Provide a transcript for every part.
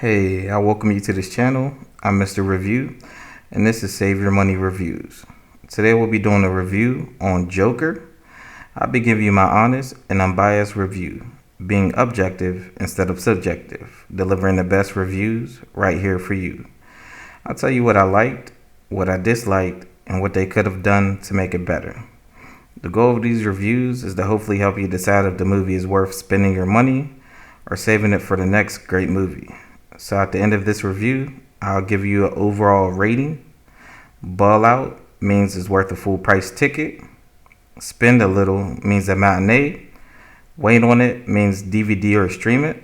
Hey, I welcome you to this channel. I'm Mr. Review, and this is Save Your Money Reviews. Today we'll be doing a review on Joker. I'll be giving you my honest and unbiased review, being objective instead of subjective, delivering the best reviews right here for you. I'll tell you what I liked, what I disliked, and what they could have done to make it better. The goal of these reviews is to hopefully help you decide if the movie is worth spending your money or saving it for the next great movie. So at the end of this review, I'll give you an overall rating. Ball out means it's worth a full price ticket. Spend a little means a matinee. Wait on it means DVD or stream it.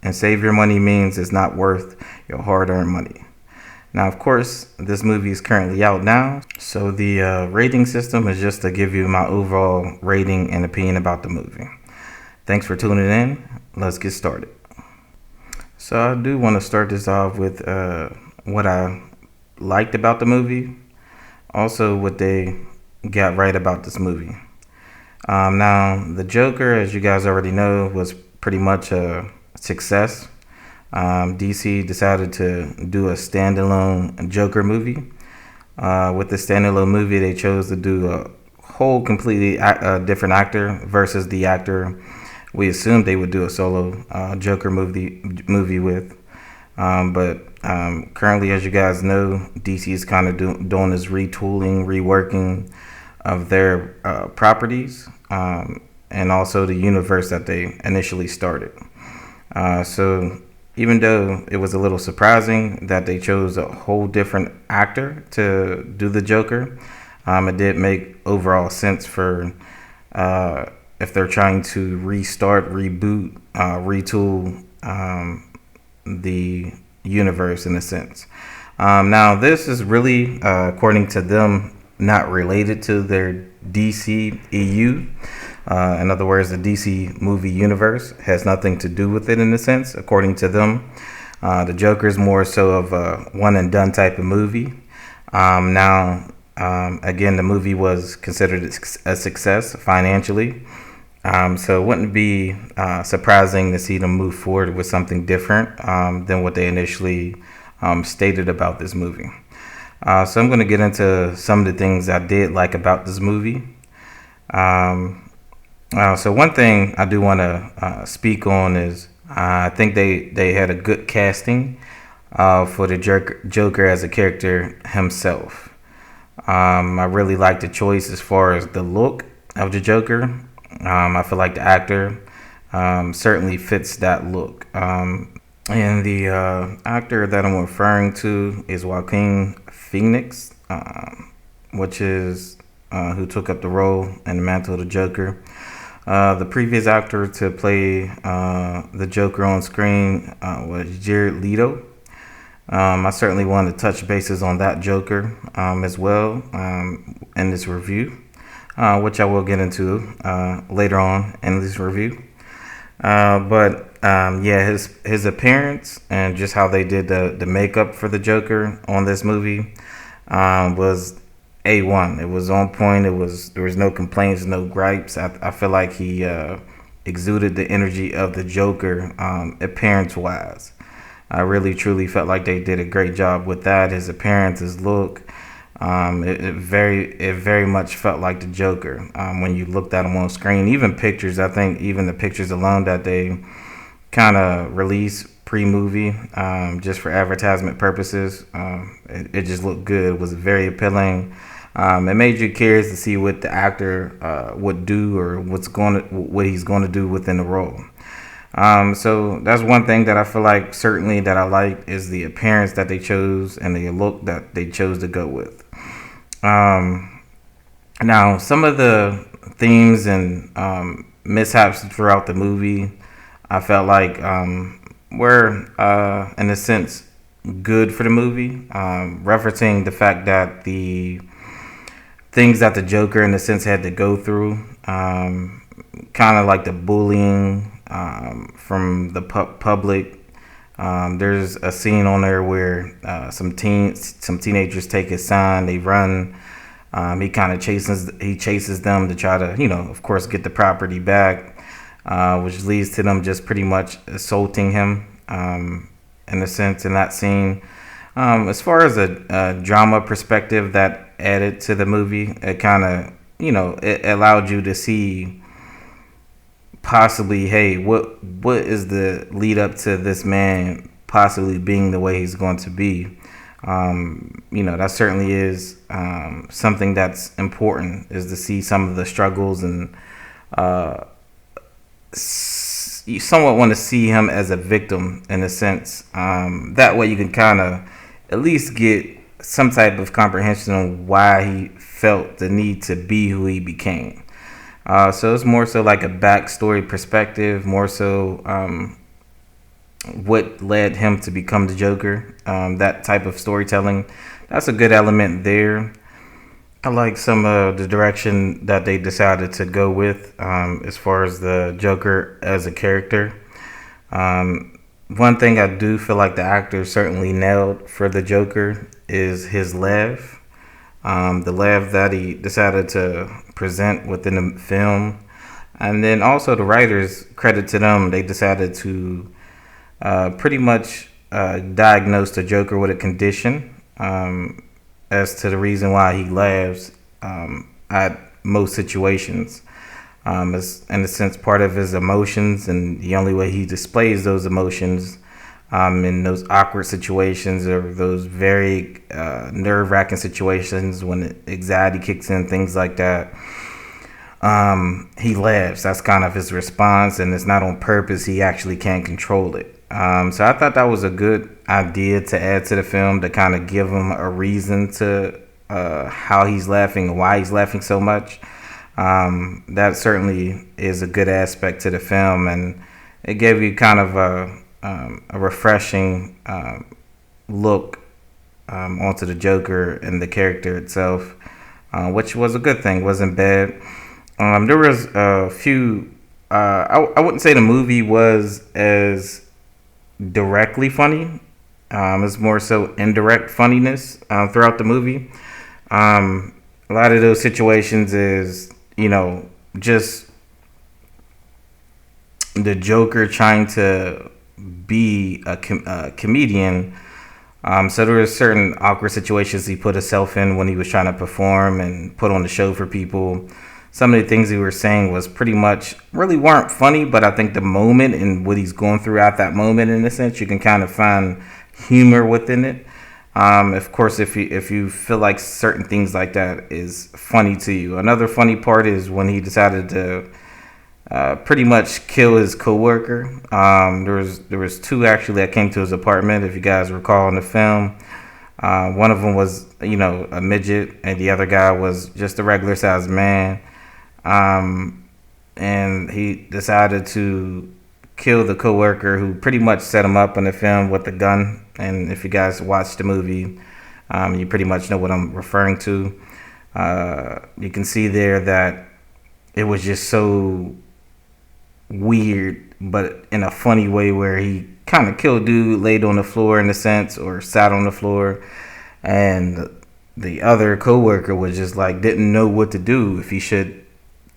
And save your money means it's not worth your hard-earned money. Now, of course, this movie is currently out now. So the rating system is just to give you my overall rating and opinion about the movie. Thanks for tuning in. Let's get started. So I do want to start this off with what I liked about the movie, also what they got right about this movie. Now, the Joker, as you guys already know, was pretty much a success. DC decided to do a standalone Joker movie. With the standalone movie, they chose to do a whole completely different actor versus the actor we assumed they would do a solo Joker movie with. But currently, as you guys know, DC is kind of doing this retooling, reworking of their properties and also the universe that they initially started. So even though it was a little surprising that they chose a whole different actor to do the Joker, it did make overall sense for if they're trying to restart, reboot, retool the universe in a sense. Now, this is really, according to them, not related to their DC EU. In other words, the DC movie universe has nothing to do with it in a sense, according to them. The Joker is more so of a one and done type of movie. Now, again, the movie was considered a success financially. So it wouldn't be surprising to see them move forward with something different than what they initially stated about this movie. So I'm going to get into some of the things I did like about this movie. So one thing I do want to speak on is I think they had a good casting for the Joker as a character himself. I really like the choice as far as the look of the Joker. I feel like the actor certainly fits that look. And the actor that I'm referring to is Joaquin Phoenix, which is who took up the role and the mantle of the Joker. The previous actor to play the Joker on screen was Jared Leto. I certainly want to touch bases on that Joker as well in this review. Which I will get into later on in this review. Yeah, his appearance and just how they did the makeup for the Joker on this movie was A1. It was on point. There was no complaints, no gripes. I feel like he exuded the energy of the Joker appearance-wise. I really, truly felt like they did a great job with that. His appearance, his look. It very much felt like the Joker when you looked at him on screen. Even pictures, I think even the pictures alone that they kind of released pre-movie just for advertisement purposes, it just looked good. It was very appealing. It made you curious to see what the actor would do or what he's going to do within the role. So that's one thing that I feel like certainly that I like is the appearance that they chose and the look that they chose to go with. Now, some of the themes and mishaps throughout the movie, I felt like were, in a sense, good for the movie, referencing the fact that the things that the Joker, in a sense, had to go through, kind of like the bullying from the public. There's a scene on there where some teenagers take his son, they run. He kind of chases them to try to, of course, get the property back, which leads to them just pretty much assaulting him in a sense in that scene. As far as a drama perspective that added to the movie, it kind of, it allowed you to see possibly, hey, what is the lead up to this man possibly being the way he's going to be. That certainly is something that's important, is to see some of the struggles, and you somewhat want to see him as a victim in a sense. That way you can kind of at least get some type of comprehension on why he felt the need to be who he became. So it's more so like a backstory perspective, more so what led him to become the Joker. That type of storytelling, that's a good element there. I like some of the direction that they decided to go with as far as the Joker as a character. One thing I do feel like the actor certainly nailed for the Joker is his laugh. The laugh that he decided to present within the film. And then also the writers, credit to them, they decided to pretty much diagnose the Joker with a condition as to the reason why he laughs at most situations. It's, in a sense, part of his emotions, and the only way he displays those emotions in those awkward situations, or those very nerve-wracking situations when anxiety kicks in, things like that. He laughs. That's kind of his response, and it's not on purpose. He actually can't control it. So I thought that was a good idea to add to the film, to kind of give him a reason to how he's laughing and why he's laughing so much. That certainly is a good aspect to the film, and it gave you kind of a refreshing look onto the Joker and the character itself, which was a good thing. Wasn't bad. There was a few. I wouldn't say the movie was as directly funny. It's more so indirect funniness throughout the movie. A lot of those situations is, just the Joker trying to be a comedian. So there were certain awkward situations he put himself in when he was trying to perform and put on the show for people. Some of the things he was saying was pretty much really weren't funny, but I think the moment and what he's going through at that moment, in a sense, you can kind of find humor within it. Of course, if you feel like certain things like that is funny to you. Another funny part is when he decided to pretty much kill his coworker. There was two actually that came to his apartment, if you guys recall in the film. One of them was, a midget, and the other guy was just a regular sized man. And he decided to kill the coworker who pretty much set him up in the film with the gun. And if you guys watch the movie, you pretty much know what I'm referring to. You can see there that it was just so weird, but in a funny way, where he kind of killed dude, laid on the floor in a sense, or sat on the floor, and the other coworker was just like, didn't know what to do, if he should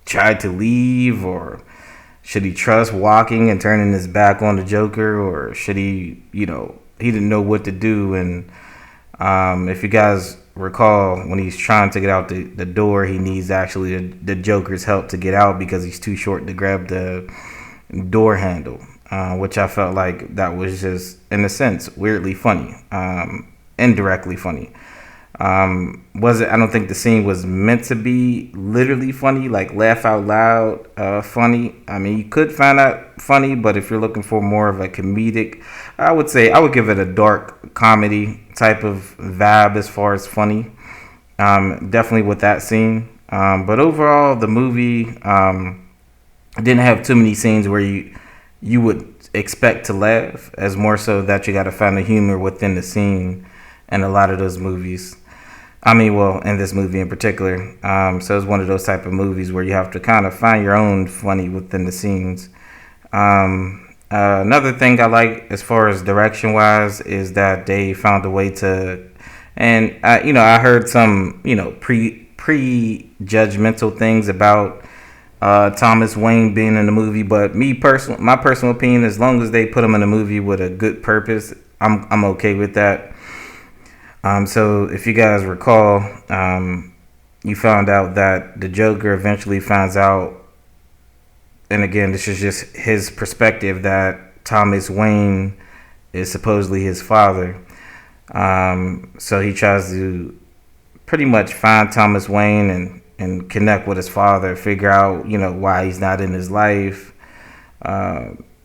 try to leave, or should he trust walking and turning his back on the Joker, or should he, he didn't know what to do. And if you guys recall, when he's trying to get out the door, he needs actually the Joker's help to get out, because he's too short to grab the door handle, which I felt like that was just, in a sense, weirdly funny, indirectly funny. I don't think the scene was meant to be literally funny, like laugh out loud funny. I mean, you could find that funny, but if you're looking for more of a comedic, I would give it a dark comedy type of vibe as far as funny. Definitely with that scene. But overall, the movie didn't have too many scenes where you would expect to laugh, as more so that you got to find the humor within the scene in a lot of those movies. In this movie in particular. So it's one of those type of movies where you have to kind of find your own funny within the scenes. Another thing I like as far as direction wise is that they found a way to, and I heard some, pre-judgmental things about Thomas Wayne being in the movie, but my personal opinion, as long as they put him in a movie with a good purpose, I'm okay with that. So if you guys recall, you found out that the Joker eventually finds out, and again, this is just his perspective, that Thomas Wayne is supposedly his father. So he tries to pretty much find Thomas Wayne and connect with his father, figure out, why he's not in his life,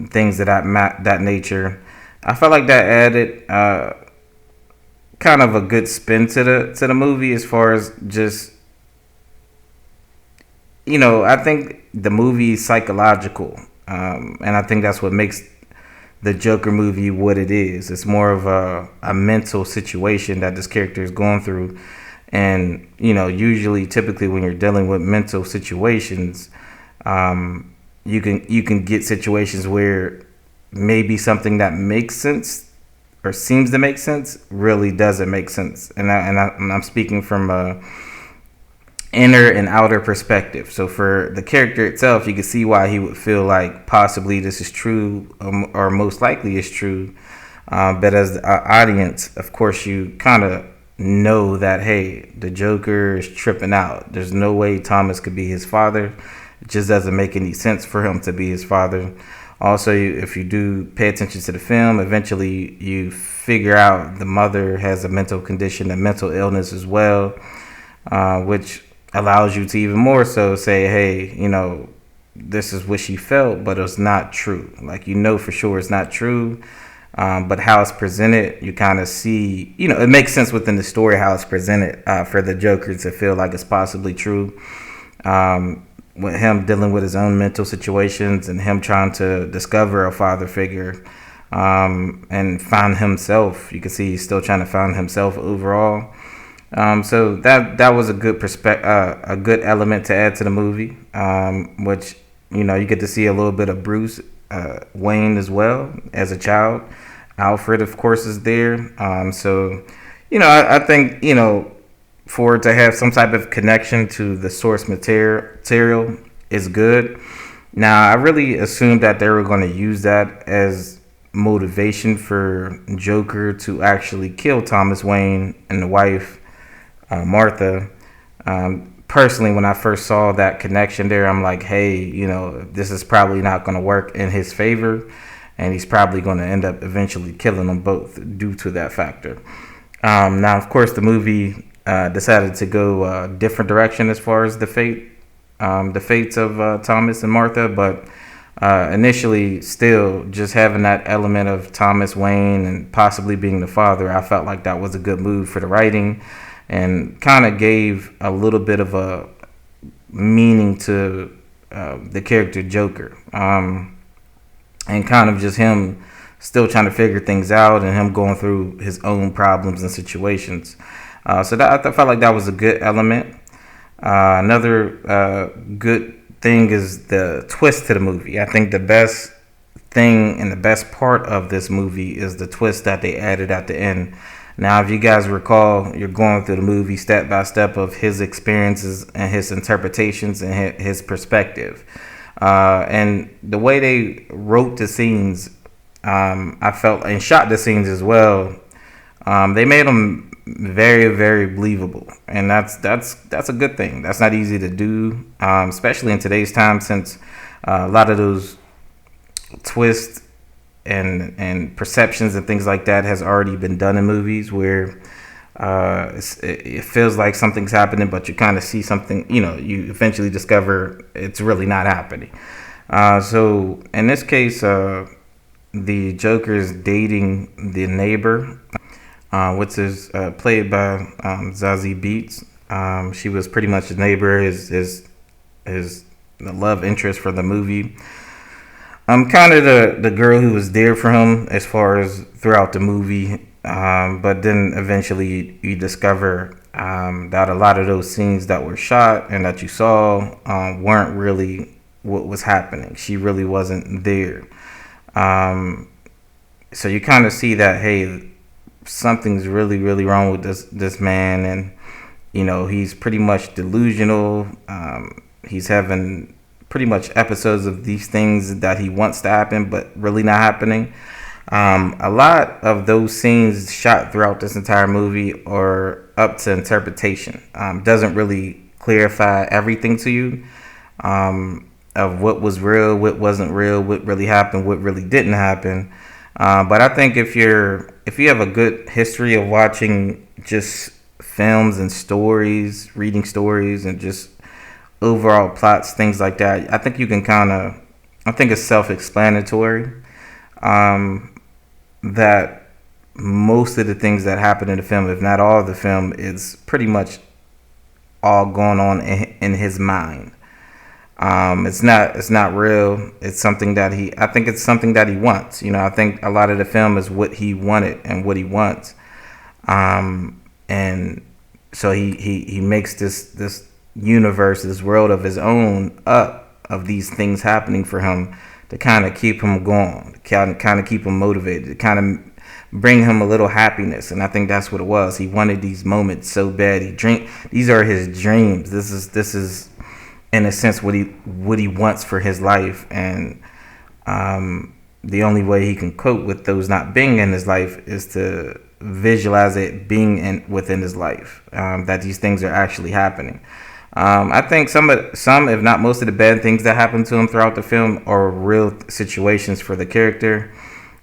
things of that nature. I felt like that added kind of a good spin to the movie, as far as just, I think the movie is psychological, and I think that's what makes the Joker movie what it is. It's more of a mental situation that this character is going through. And, typically when you're dealing with mental situations, you can get situations where maybe something that makes sense or seems to make sense really doesn't make sense. And I'm speaking from a inner and outer perspective. So for the character itself, you can see why he would feel like possibly this is true, or most likely is true. But as the audience, of course, you kind of know that, hey, the Joker is tripping out. There's no way Thomas could be his father. It just doesn't make any sense for him to be his father. Also, if you do pay attention to the film, eventually you figure out the mother has a mental condition, a mental illness as well, which allows you to even more so say, hey, this is what she felt, but it's not true. Like, for sure it's not true. But how it's presented, you kind of see, it makes sense within the story how it's presented, for the Joker to feel like it's possibly true. With him dealing with his own mental situations and him trying to discover a father figure, and find himself. You can see he's still trying to find himself overall. So that was a good a good element to add to the movie, which, you get to see a little bit of Bruce Wayne as well as a child. Alfred, of course, is there. So, I think, for it to have some type of connection to the source material is good. Now, I really assumed that they were going to use that as motivation for Joker to actually kill Thomas Wayne and the wife, Martha. Personally, when I first saw that connection there, I'm like, hey, this is probably not going to work in his favor, and he's probably going to end up eventually killing them both due to that factor. Now, of course, the movie decided to go a different direction as far as the fates of Thomas and Martha, but initially, still just having that element of Thomas Wayne and possibly being the father, I felt like that was a good move for the writing, and kind of gave a little bit of a meaning to the character Joker, and kind of just him still trying to figure things out and him going through his own problems and situations. So I felt like that was a good element. Another good thing is the twist to the movie. I think the best thing and the best part of this movie is the twist that they added at the end. Now, if you guys recall, you're going through the movie step by step of his experiences and his interpretations and his perspective. And the way they wrote the scenes, I felt, and shot the scenes as well, they made them very, very believable. And that's a good thing. That's not easy to do, especially in today's time, since a lot of those twists and perceptions and things like that has already been done in movies, where it feels like something's happening, but you kind of see something, you eventually discover it's really not happening. So in this case, the Joker is dating the neighbor, which is played by Zazie Beetz. She was pretty much his neighbor, his love interest for the movie. Kind of the girl who was there for him as far as throughout the movie. But then eventually you discover that a lot of those scenes that were shot and that you saw weren't really what was happening. She really wasn't there. So you kind of see that, hey, something's really, really wrong with this man, and he's pretty much delusional. He's having pretty much episodes of these things that he wants to happen, but really not happening. A lot of those scenes shot throughout this entire movie are up to interpretation. Doesn't really clarify everything to you, of what was real, what wasn't real, what really happened, what really didn't happen. But I think if you have a good history of watching just films and stories, reading stories, and just overall plots, things like that, I think you can I think it's self-explanatory, that most of the things that happen in the film, if not all of the film, is pretty much all going on in his mind. It's not real. It's something that I think it's something that he wants. I think a lot of the film is what he wanted and what he wants. And so he makes this universe, this world of his own up of these things happening for him to kind of keep him going, kind of keep him motivated, to kind of bring him a little happiness. And I think that's what it was. He wanted these moments so bad. These are his dreams. This is in a sense what he wants for his life. And the only way he can cope with those not being in his life is to visualize it being within his life, that these things are actually happening. I think some, if not most of the bad things that happen to him throughout the film are real situations for the character.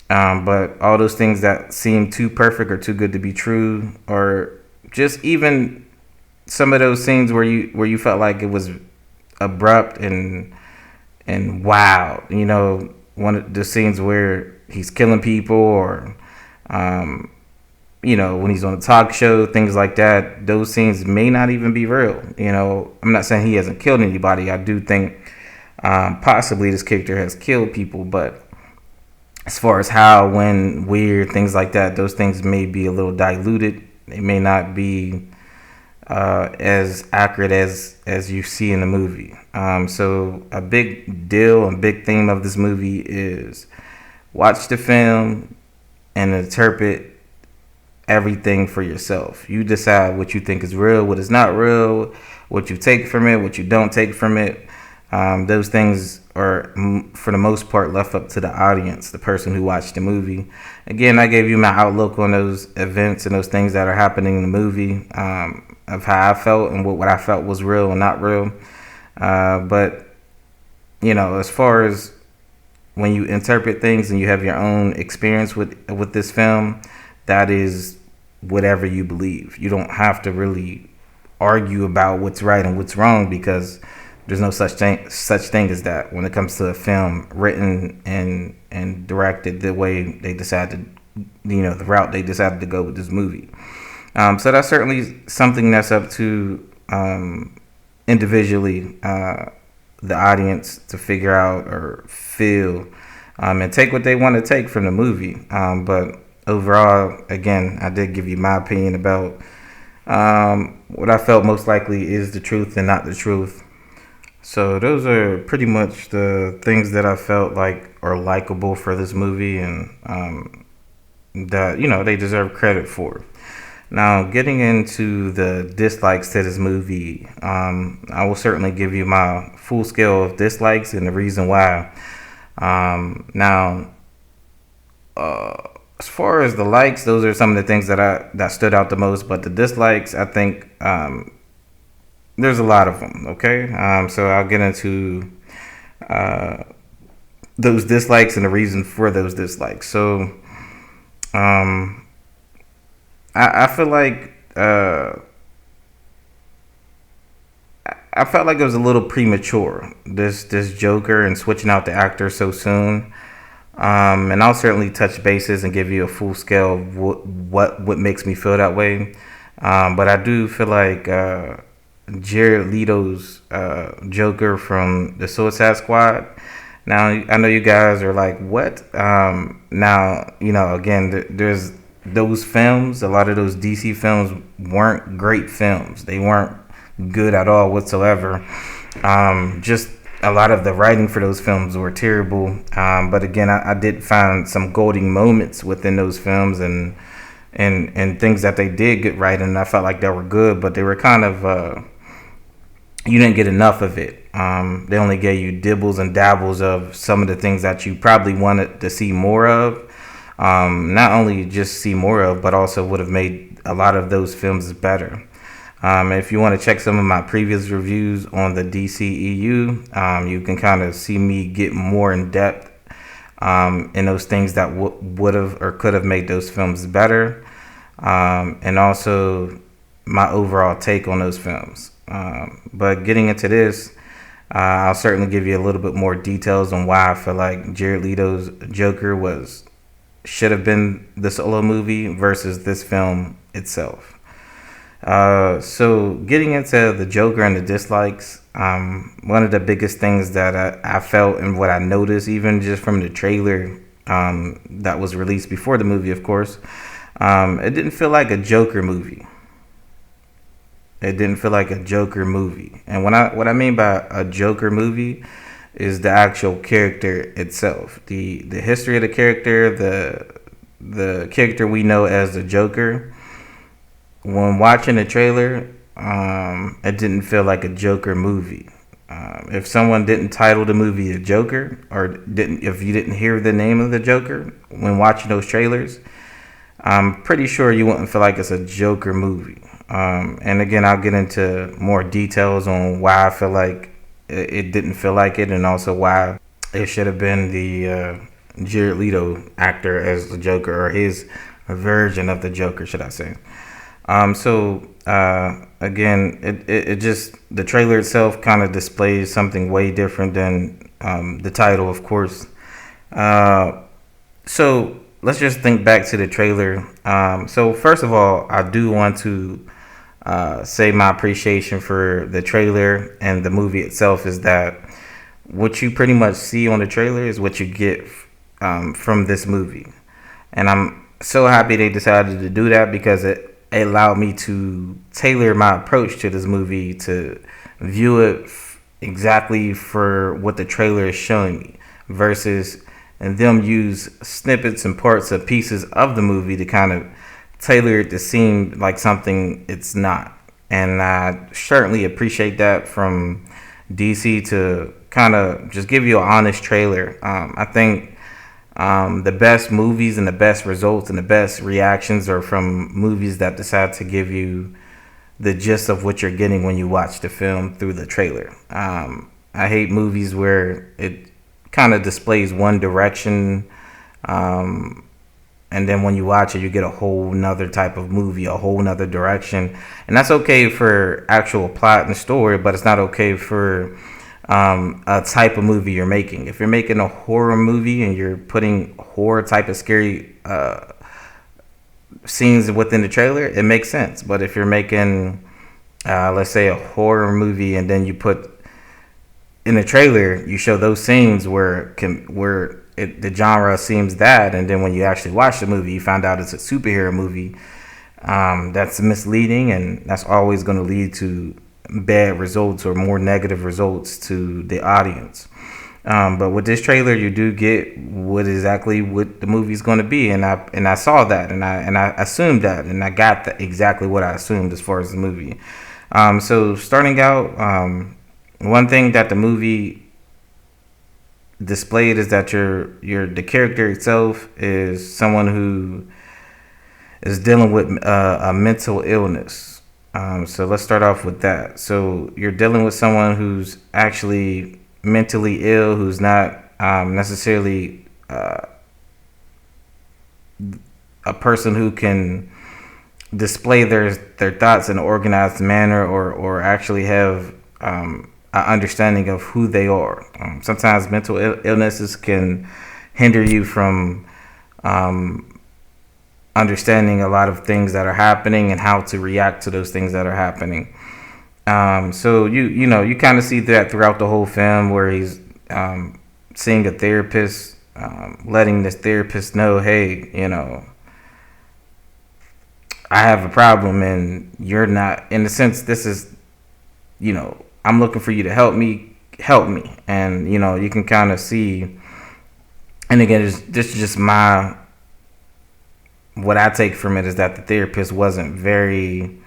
But all those things that seem too perfect or too good to be true, or just even some of those scenes where you felt like it was abrupt and wow, one of the scenes where he's killing people, or when he's on a talk show, things like that, those scenes may not even be real. I'm not saying he hasn't killed anybody. I do think possibly this character has killed people, but as far as how, when, where, things like that, those things may be a little diluted. They may not be as accurate as you see in the movie. So a big deal and big theme of this movie is watch the film and interpret everything for yourself. You decide what you think is real, what is not real, what you take from it, what you don't take from it. Those things are, for the most part, left up to the audience, the person who watched the movie. Again, I gave you my outlook on those events and those things that are happening in the movie, of how I felt and what I felt was real and not real. But, as far as when you interpret things and you have your own experience with this film, that is whatever you believe. You don't have to really argue about what's right and what's wrong, because there's no such thing as that when it comes to a film written and directed the way they decided, the route they decided to go with this movie. So that's certainly something that's up to individually the audience to figure out or feel, and take what they want to take from the movie. But overall, again, I did give you my opinion about what I felt most likely is the truth and not the truth. So those are pretty much the things that I felt like are likable for this movie, and that they deserve credit for. Now, getting into the dislikes to this movie, I will certainly give you my full scale of dislikes and the reason why. As far as the likes, those are some of the things that stood out the most. But the dislikes, I think there's a lot of them. Okay, so I'll get into those dislikes and the reason for those dislikes. So I feel like I felt like it was a little premature, this Joker, and switching out the actor so soon. And I'll certainly touch bases and give you a full scale of what makes me feel that way. But I do feel like Jared Leto's Joker from the Suicide Squad. Now, I know you guys are like, what? Now, again, there's those films, a lot of those DC films weren't great films. They weren't good at all whatsoever. Just a lot of the writing for those films were terrible. But again, I did find some golden moments within those films and things that they did get right, and I felt like they were good, but they were kind of you didn't get enough of it. They only gave you dibbles and dabbles of some of the things that you probably wanted to see more of. Not only just see more of, but also would have made a lot of those films better. If you want to check some of my previous reviews on the DCEU, you can kind of see me get more in depth in those things that would have or could have made those films better, and also my overall take on those films. But getting into this, I'll certainly give you a little bit more details on why I feel like Jared Leto's Joker should have been the solo movie versus this film itself. So getting into the Joker and the dislikes, one of the biggest things that I felt and what I noticed, even just from the trailer that was released before the movie, of course, it didn't feel like a Joker movie. It didn't feel like a Joker movie. And what I mean by a Joker movie is the actual character itself. The history of the character, the character we know as the Joker. When watching the trailer, it didn't feel like a Joker movie. If someone didn't title the movie a Joker, or if you didn't hear the name of the Joker when watching those trailers, I'm pretty sure you wouldn't feel like it's a Joker movie. And again, I'll get into more details on why I feel like it didn't feel like it, and also why it should have been the Jared Leto actor as the Joker, or his version of the Joker, should I say. Again, it just, the trailer itself kind of displays something way different than the title, of course. So let's just think back to the trailer. So first of all, I do want to say my appreciation for the trailer and the movie itself is that what you pretty much see on the trailer is what you get from this movie. And I'm so happy they decided to do that, because it allowed me to tailor my approach to this movie to view it exactly for what the trailer is showing me, versus and them use snippets and parts of pieces of the movie to kind of tailor it to seem like something it's not. And I certainly appreciate that from DC to kind of just give you an honest trailer. I think the best movies and the best results and the best reactions are from movies that decide to give you the gist of what you're getting when you watch the film through the trailer. I hate movies where it kind of displays one direction, and then when you watch it, you get a whole nother type of movie, a whole nother direction. And that's okay for actual plot and story, but it's not okay for a type of movie you're making. If you're making a horror movie and you're putting horror type of scary scenes within the trailer, it makes sense. But if you're making, let's say, a horror movie and then you put in the trailer, you show those scenes where the genre seems that, and then when you actually watch the movie, you find out it's a superhero movie, that's misleading, and that's always going to lead to bad results or more negative results to the audience. But with this trailer, you do get what the movie's going to be, and I saw that, and I assumed that, and I got exactly what I assumed as far as the movie. So starting out, one thing that the movie displayed is that the character itself is someone who is dealing with a mental illness. So let's start off with that. So you're dealing with someone who's actually mentally ill, who's not necessarily a person who can display their thoughts in an organized manner, or actually have an understanding of who they are. Sometimes mental illnesses can hinder you from understanding a lot of things that are happening and how to react to those things that are happening. So you kind of see that throughout the whole film, where he's seeing a therapist, letting this therapist know, hey, I have a problem and you're not, in a sense, this is, I'm looking for you to help me. And, you can kind of see, and again, this is just what I take from it is that the therapist wasn't very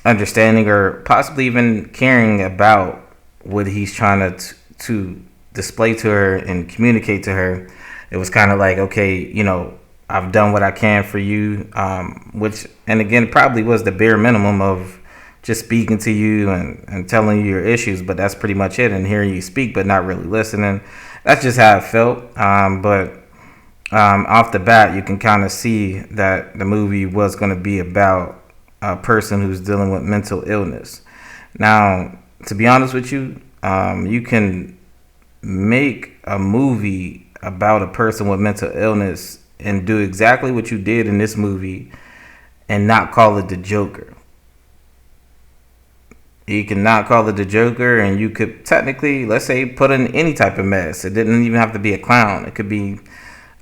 understanding or possibly even caring about what he's trying to display to her and communicate to her. It was kind of like, okay, I've done what I can for you, which, and again, probably was the bare minimum of just speaking to you and telling you your issues, but that's pretty much it, and hearing you speak but not really listening. That's just how it felt. But off the bat, you can kind of see that the movie was going to be about a person who's dealing with mental illness. Now, to be honest with you, you can make a movie about a person with mental illness and do exactly what you did in this movie and not call it the Joker. You can not call it the Joker, and you could technically, let's say, put in any type of mask. It didn't even have to be a clown. It could be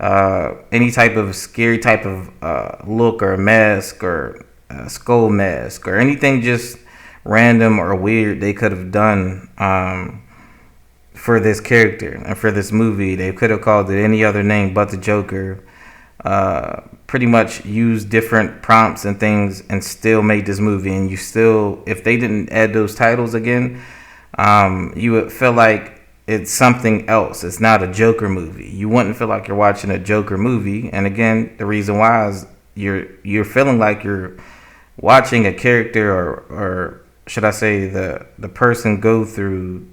any type of scary type of look or mask or skull mask or anything just random or weird they could have done for this character and for this movie. They could have called it any other name but the Joker. Pretty much use different prompts and things and still made this movie. And you still, if they didn't add those titles again, you would feel like it's something else. It's not a Joker movie. You wouldn't feel like you're watching a Joker movie. And again, the reason why is you're feeling like you're watching a character, or should I say the person go through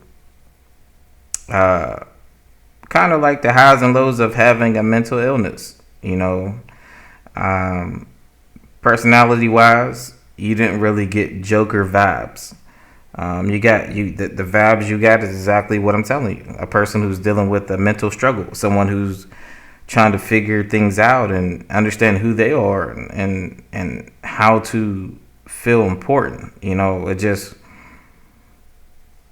kind of like the highs and lows of having a mental illness. Personality wise, you didn't really get Joker vibes. The vibes you got is exactly what I'm telling you. A person who's dealing with a mental struggle, someone who's trying to figure things out and understand who they are and how to feel important.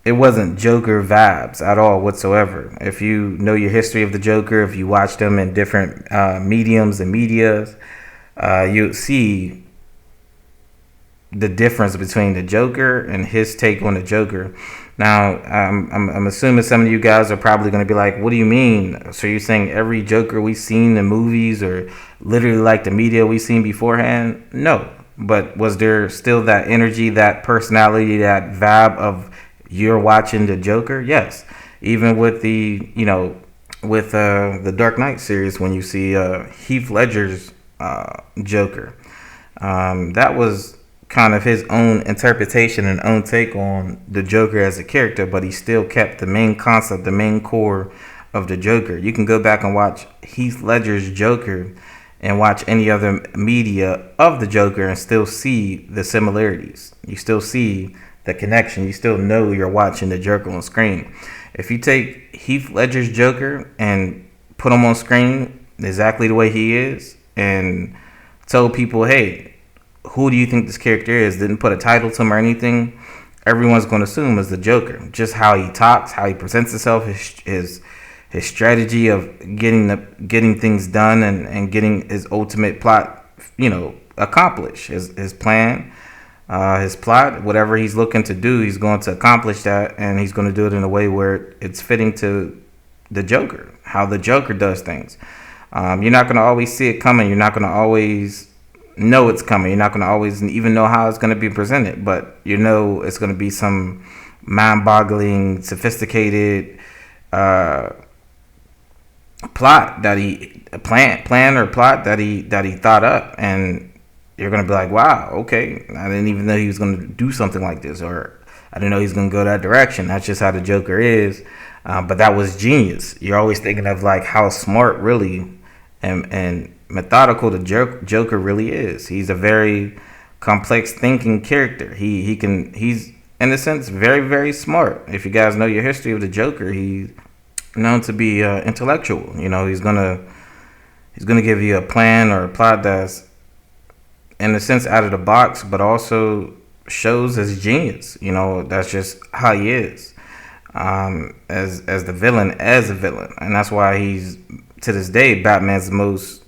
It wasn't Joker vibes at all whatsoever. If you know your history of the Joker, if you watch them in different mediums and medias, you'll see the difference between the Joker and his take on the Joker. Now, I'm assuming some of you guys are probably going to be like, what do you mean? So you're saying every Joker we've seen in movies or literally like the media we've seen beforehand? No. But was there still that energy, that personality, that vibe of you're watching the Joker? Yes. Even with the Dark Knight series, when you see Heath Ledger's Joker, that was kind of his own interpretation and own take on the Joker as a character, but he still kept the main concept, the main core of the Joker. You can go back and watch Heath Ledger's Joker and watch any other media of the Joker and still see the similarities. You still see the connection. You still know you're watching the Joker on screen. If you take Heath Ledger's Joker and put him on screen exactly the way he is and told people, hey, who do you think this character is? Didn't put a title to him or anything, everyone's going to assume is the Joker. Just how he talks, how he presents himself, his strategy of getting things done and getting his ultimate plot, accomplished. His plan. His plot, whatever he's looking to do, he's going to accomplish that, and he's going to do it in a way where it's fitting to the Joker, how the Joker does things. You're not going to always see it coming. You're not going to always know it's coming. You're not going to always even know how it's going to be presented, but it's going to be some mind-boggling, sophisticated plot that he plot that he thought up, and you're going to be like, wow, okay, I didn't even know he was going to do something like this, or I didn't know he was going to go that direction. That's just how the Joker is. But that was genius. You're always thinking of like how smart really and methodical the Joker really is. He's a very complex thinking character. He's in a sense very, very smart. If you guys know your history of the Joker, he's known to be intellectual. He's gonna give you a plan or a plot that's in a sense out of the box, but also shows his genius. That's just how he is as a villain, and that's why he's to this day Batman's most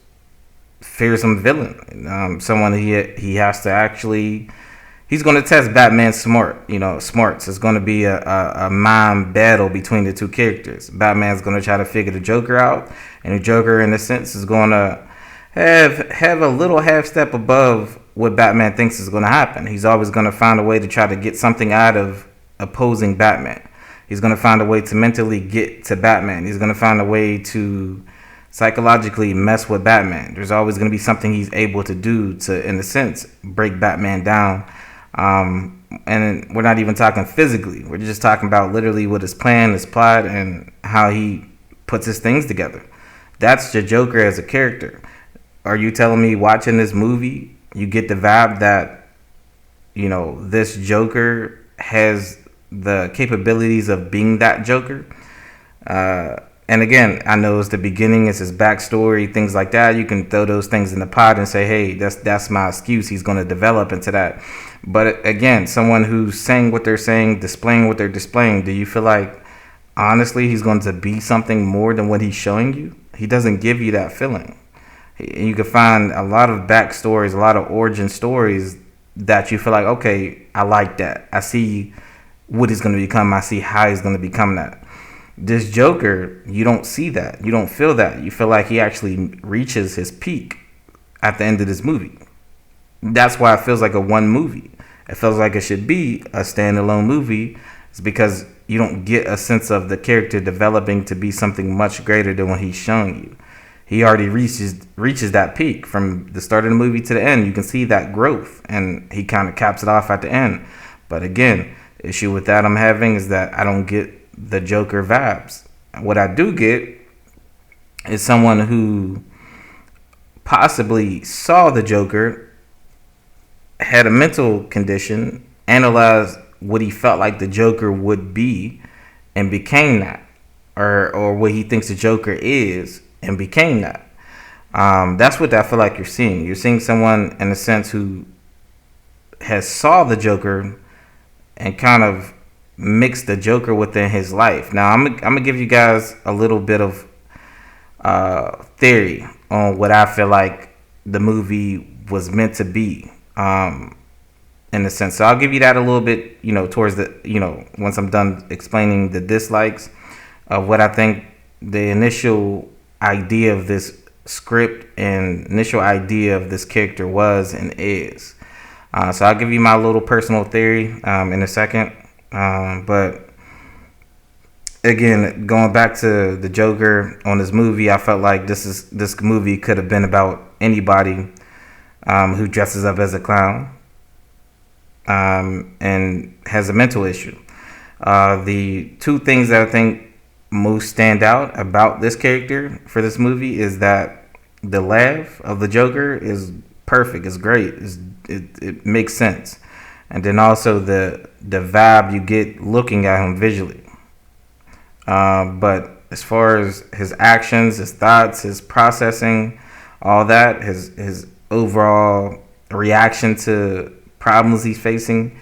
fearsome villain. Someone he has to actually. He's going to test Batman's smarts. It's going to be a mind battle between the two characters. Batman's going to try to figure the Joker out, and the Joker, in a sense, is going to have a little half step above what Batman thinks is going to happen. He's always going to find a way to try to get something out of opposing Batman. He's going to find a way to mentally get to Batman. He's going to find a way to psychologically mess with Batman. There's always going to be something he's able to do to, in a sense, break Batman down. And we're not even talking physically. We're just talking about literally what his plan, his plot, and how he puts his things together. That's the Joker as a character. Are you telling me watching this movie, you get the vibe that, you know, this Joker has the capabilities of being that Joker? And again, I know it's the beginning, it's his backstory, things like that. You can throw those things in the pot and say, hey, that's my excuse. He's going to develop into that. But again, someone who's saying what they're saying, displaying what they're displaying, do you feel like, honestly, he's going to be something more than what he's showing you? He doesn't give you that feeling. You can find a lot of backstories, a lot of origin stories that you feel like, okay, I like that. I see what he's going to become. I see how he's going to become that. This Joker, you don't see that. You don't feel that. You feel like he actually reaches his peak at the end of this movie. That's why it feels like a one movie. It feels like it should be a standalone movie. It's because you don't get a sense of the character developing to be something much greater than what he's showing you. He already reaches that peak from the start of the movie to the end. You can see that growth, and he kind of caps it off at the end. But again, the issue with that I'm having is that I don't get the Joker vibes. What I do get is someone who possibly saw the Joker, had a mental condition, analyzed what he felt like the Joker would be, and became that, or what he thinks the Joker is, and became that. That's what I feel like you're seeing. You're seeing someone, in a sense, who has saw the Joker and kind of mixed the Joker within his life. Now, I'm gonna give you guys a little bit of theory on what I feel like the movie was meant to be, in a sense. So I'll give you that a little bit, towards the, once I'm done explaining the dislikes of what I think the initial idea of this script and initial idea of this character was and is. So I'll give you my little personal theory in a second. But again, going back to the Joker on this movie, I felt like this movie could have been about anybody who dresses up as a clown and has a mental issue. The two things that I think most stand out about this character for this movie is that the laugh of the Joker is perfect. It's great. It makes sense. And then also the vibe you get looking at him visually. But as far as his actions, his thoughts, his processing, all that, his overall reaction to problems he's facing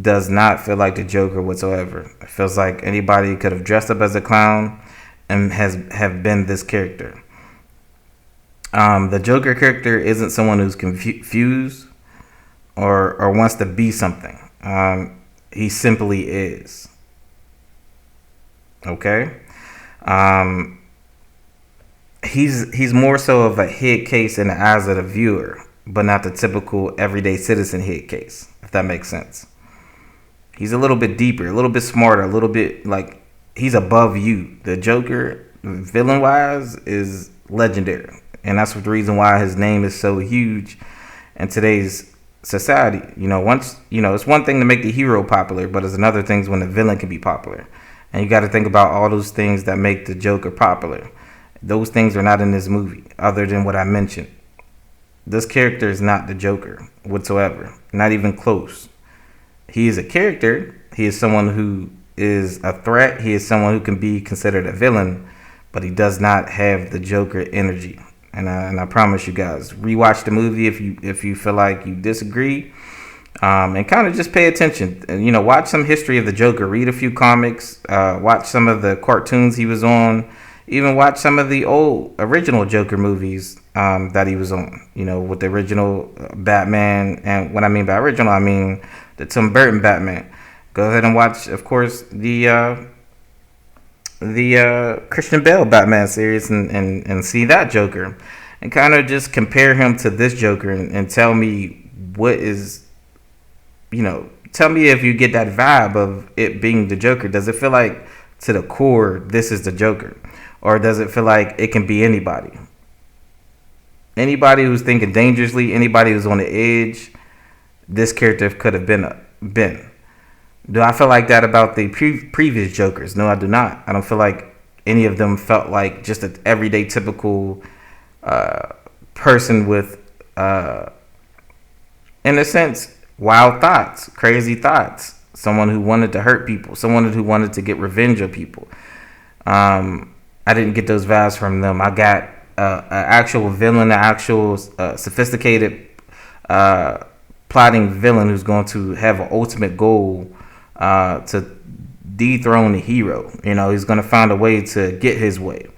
does not feel like the Joker whatsoever. It feels like anybody could have dressed up as a clown and have been this character. The Joker character isn't someone who's confused or wants to be something. He simply is. Okay? He's more so of a hit case in the eyes of the viewer, but not the typical everyday citizen hit case, if that makes sense. He's a little bit deeper, a little bit smarter, a little bit like he's above you. The Joker, villain-wise, is legendary. And that's the reason why his name is so huge in today's society. It's one thing to make the hero popular, but it's another thing when the villain can be popular. And you got to think about all those things that make the Joker popular. Those things are not in this movie, other than what I mentioned. This character is not the Joker whatsoever, not even close. He is a character. He is someone who is a threat. He is someone who can be considered a villain, but he does not have the Joker energy. And I promise you guys, rewatch the movie if you feel like you disagree, and kind of just pay attention. And, watch some history of the Joker. Read a few comics. Watch some of the cartoons he was on. Even watch some of the old original Joker movies that he was on. With the original Batman. And when I mean by original, I mean the Tim Burton Batman. Go ahead and watch, of course, the Christian Bale Batman series and see that Joker. and kind of just compare him to this Joker and tell me what is, tell me if you get that vibe of it being the Joker. Does it feel like to the core this is the Joker? Or does it feel like it can be anybody? Anybody who's thinking dangerously, anybody who's on the edge, this character could have been. Do I feel like that about the previous Jokers? No, I do not. I don't feel like any of them felt like just an everyday, typical person with, in a sense, wild thoughts, crazy thoughts. Someone who wanted to hurt people. Someone who wanted to get revenge of people. I didn't get those vibes from them. I got an actual villain, an actual sophisticated plotting villain who's going to have an ultimate goal to dethrone the hero. He's going to find a way to get his way,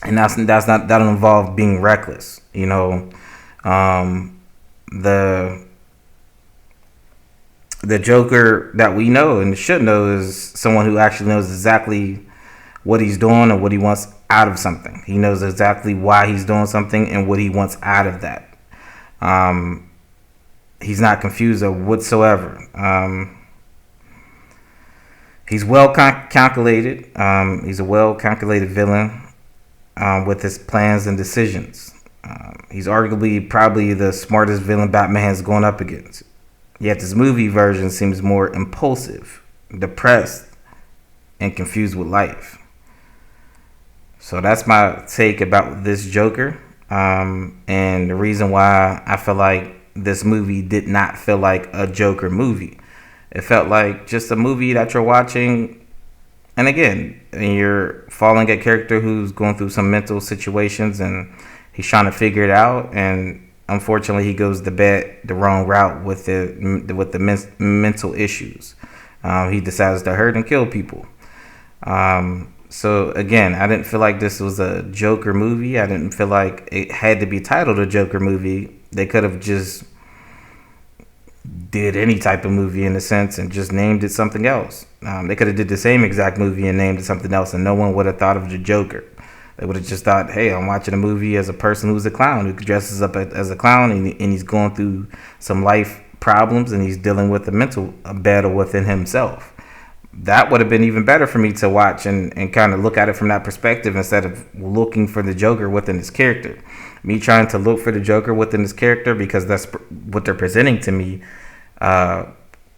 and that'll involve being reckless. The Joker that we know and should know is someone who actually knows exactly what he's doing and what he wants out of something. He knows exactly why he's doing something and what he wants out of that. He's not confused whatsoever. He's well calculated. He's a well calculated villain with his plans and decisions. He's arguably probably the smartest villain Batman's going up against. Yet this movie version seems more impulsive, depressed, and confused with life. So that's my take about this Joker. And the reason why I feel like this movie did not feel like a Joker movie. It felt like just a movie that you're watching. And again, you're following a character who's going through some mental situations and he's trying to figure it out. And unfortunately, he goes the wrong route with the mental issues. He decides to hurt and kill people. So again, I didn't feel like this was a Joker movie. I didn't feel like it had to be titled a Joker movie. They could have just did any type of movie in a sense and just named it something else. They could have did the same exact movie and named it something else, and no one would have thought of the Joker. They would have just thought, hey, I'm watching a movie as a person who's a clown, who dresses up as a clown, and he's going through some life problems, and he's dealing with a mental battle within himself. That would have been even better for me to watch and kind of look at it from that perspective instead of looking for the Joker within his character. Me trying to look for the Joker within his character because that's what they're presenting to me